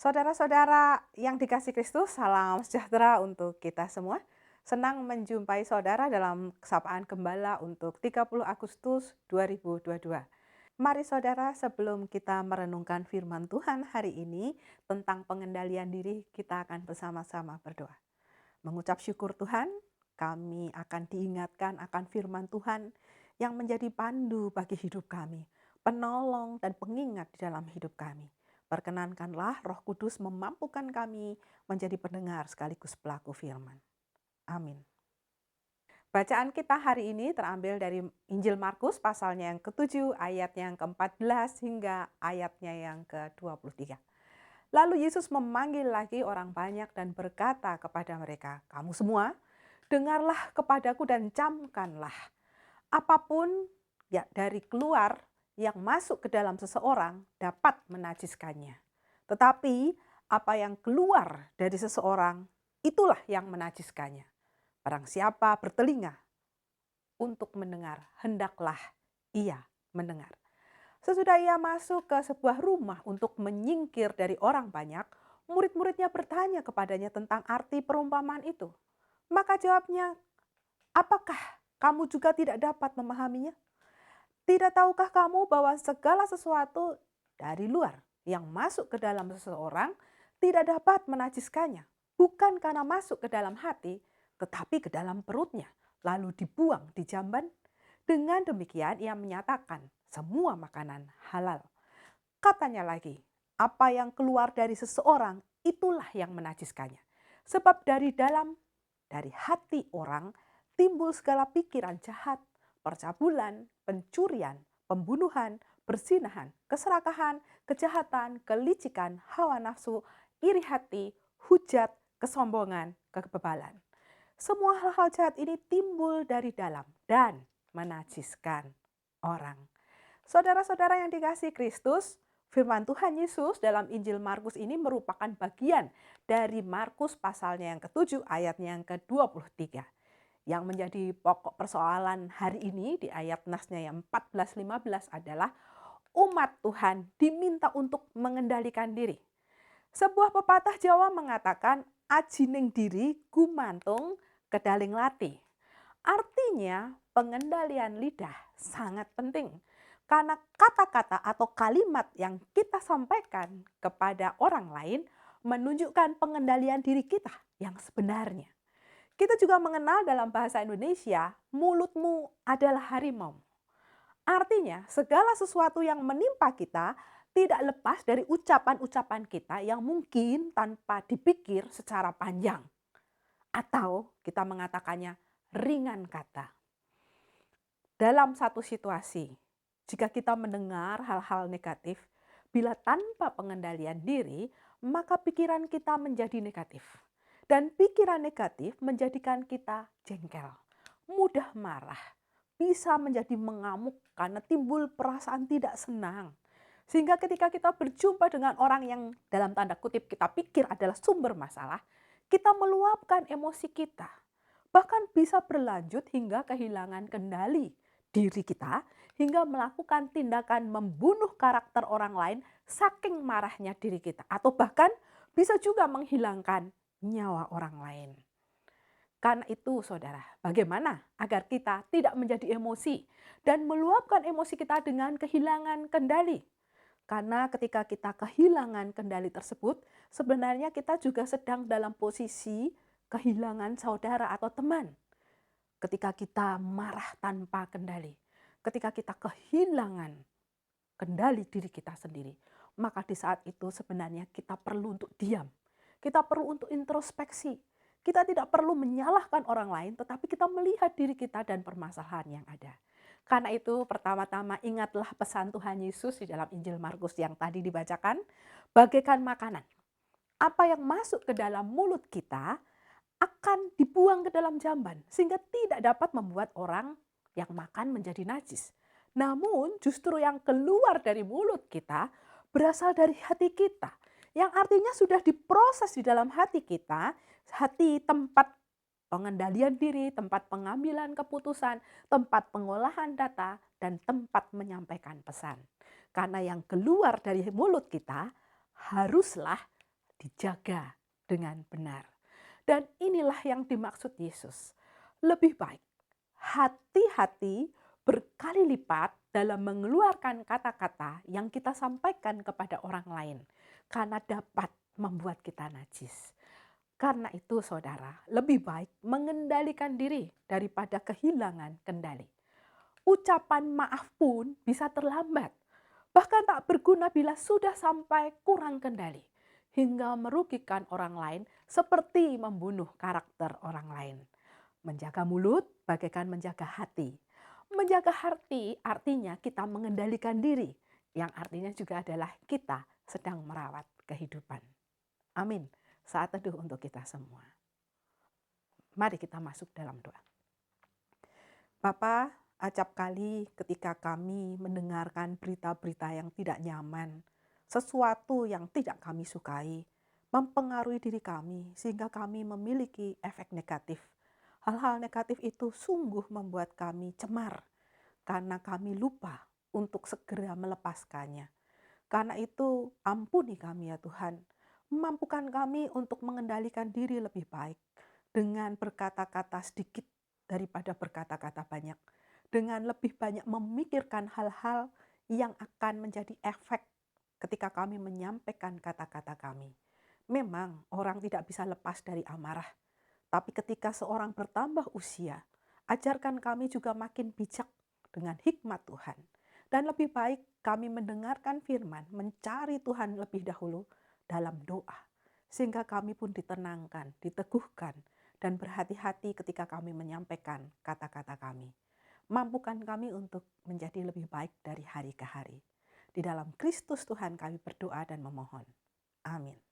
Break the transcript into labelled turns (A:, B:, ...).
A: Saudara-saudara yang dikasih Kristus, salam sejahtera untuk kita semua. Senang menjumpai saudara dalam Sapaan Gembala untuk 30 Agustus 2022. Mari saudara, sebelum kita merenungkan firman Tuhan hari ini tentang pengendalian diri, kita akan bersama-sama berdoa. Mengucap syukur Tuhan, kami akan diingatkan akan firman Tuhan yang menjadi pandu bagi hidup kami, penolong dan pengingat di dalam hidup kami. Perkenankanlah Roh Kudus memampukan kami menjadi pendengar sekaligus pelaku firman. Amin. Bacaan kita hari ini terambil dari Injil Markus pasalnya yang ke-7, ayatnya yang ke-14 hingga ayatnya yang ke-23. Lalu Yesus memanggil lagi orang banyak dan berkata kepada mereka, "Kamu semua, dengarlah kepadaku dan camkanlah. Apapun ya dari keluar yang masuk ke dalam seseorang dapat menajiskannya. Tetapi apa yang keluar dari seseorang, itulah yang menajiskannya. Barang siapa bertelinga untuk mendengar, hendaklah ia mendengar." Sesudah ia masuk ke sebuah rumah untuk menyingkir dari orang banyak, murid-muridnya bertanya kepadanya tentang arti perumpamaan itu. Maka jawabnya, "Apakah kamu juga tidak dapat memahaminya? Tidak tahukah kamu bahwa segala sesuatu dari luar yang masuk ke dalam seseorang tidak dapat menajiskannya, bukan karena masuk ke dalam hati, tetapi ke dalam perutnya, lalu dibuang di jamban? Dengan demikian ia menyatakan semua makanan halal." Katanya lagi, apa yang keluar dari seseorang itulah yang menajiskannya. Sebab dari hati orang timbul segala pikiran jahat, percabulan, pencurian, pembunuhan, perzinahan, keserakahan, kejahatan, kelicikan, hawa nafsu, iri hati, hujat, kesombongan, kebebalan. Semua hal-hal jahat ini timbul dari dalam dan menajiskan orang. Saudara-saudara yang dikasihi Kristus, firman Tuhan Yesus dalam Injil Markus ini merupakan bagian dari Markus pasalnya yang ke-7 ayatnya yang ke-23. Yang menjadi pokok persoalan hari ini di ayat nasnya yang 14-15 adalah umat Tuhan diminta untuk mengendalikan diri. Sebuah pepatah Jawa mengatakan, "Ajining diri gumantung kedaling lati." Artinya, pengendalian lidah sangat penting. Karena kata-kata atau kalimat yang kita sampaikan kepada orang lain menunjukkan pengendalian diri kita yang sebenarnya. Kita juga mengenal dalam bahasa Indonesia, mulutmu adalah harimau. Artinya, segala sesuatu yang menimpa kita tidak lepas dari ucapan-ucapan kita yang mungkin tanpa dipikir secara panjang. Atau kita mengatakannya ringan kata. Dalam satu situasi, jika kita mendengar hal-hal negatif, bila tanpa pengendalian diri, maka pikiran kita menjadi negatif. Dan pikiran negatif menjadikan kita jengkel, mudah marah, bisa menjadi mengamuk karena timbul perasaan tidak senang. Sehingga ketika kita berjumpa dengan orang yang dalam tanda kutip kita pikir adalah sumber masalah, kita meluapkan emosi kita. Bahkan bisa berlanjut hingga kehilangan kendali diri kita, hingga melakukan tindakan membunuh karakter orang lain saking marahnya diri kita. Atau bahkan bisa juga menghilangkan nyawa orang lain. Karena itu saudara, bagaimana agar kita tidak menjadi emosi dan meluapkan emosi kita dengan kehilangan kendali? Karena ketika kita kehilangan kendali tersebut, sebenarnya kita juga sedang dalam posisi kehilangan saudara atau teman. Ketika kita marah tanpa kendali, ketika kita kehilangan kendali diri kita sendiri, maka di saat itu sebenarnya kita perlu untuk diam. Kita perlu untuk introspeksi. Kita tidak perlu menyalahkan orang lain, tetapi kita melihat diri kita dan permasalahan yang ada. Karena itu pertama-tama ingatlah pesan Tuhan Yesus di dalam Injil Markus yang tadi dibacakan, bagaikan makanan. Apa yang masuk ke dalam mulut kita akan dibuang ke dalam jamban, sehingga tidak dapat membuat orang yang makan menjadi najis. Namun justru yang keluar dari mulut kita berasal dari hati kita, yang artinya sudah diproses di dalam hati kita, hati tempat pengendalian diri, tempat pengambilan keputusan, tempat pengolahan data, dan tempat menyampaikan pesan. Karena yang keluar dari mulut kita haruslah dijaga dengan benar. Dan inilah yang dimaksud Yesus. Lebih baik hati-hati berkali lipat dalam mengeluarkan kata-kata yang kita sampaikan kepada orang lain, karena dapat membuat kita najis. Karena itu saudara, lebih baik mengendalikan diri daripada kehilangan kendali. Ucapan maaf pun bisa terlambat, bahkan tak berguna bila sudah sampai kurang kendali, hingga merugikan orang lain seperti membunuh karakter orang lain. Menjaga mulut bagaikan menjaga hati. Menjaga hati artinya kita mengendalikan diri, yang artinya juga adalah kita sedang merawat kehidupan. Amin. Saat teduh untuk kita semua. Mari kita masuk dalam doa. Bapa, acap kali ketika kami mendengarkan berita-berita yang tidak nyaman, sesuatu yang tidak kami sukai, mempengaruhi diri kami sehingga kami memiliki efek negatif. Hal-hal negatif itu sungguh membuat kami cemar karena kami lupa untuk segera melepaskannya. Karena itu ampuni kami ya Tuhan, mampukan kami untuk mengendalikan diri lebih baik dengan berkata-kata sedikit daripada berkata-kata banyak, dengan lebih banyak memikirkan hal-hal yang akan menjadi efek ketika kami menyampaikan kata-kata kami. Memang orang tidak bisa lepas dari amarah, tapi ketika seorang bertambah usia, ajarkan kami juga makin bijak dengan hikmat Tuhan. Dan lebih baik kami mendengarkan firman, mencari Tuhan lebih dahulu dalam doa. Sehingga kami pun ditenangkan, diteguhkan, dan berhati-hati ketika kami menyampaikan kata-kata kami. Mampukan kami untuk menjadi lebih baik dari hari ke hari. Di dalam Kristus Tuhan kami berdoa dan memohon. Amin.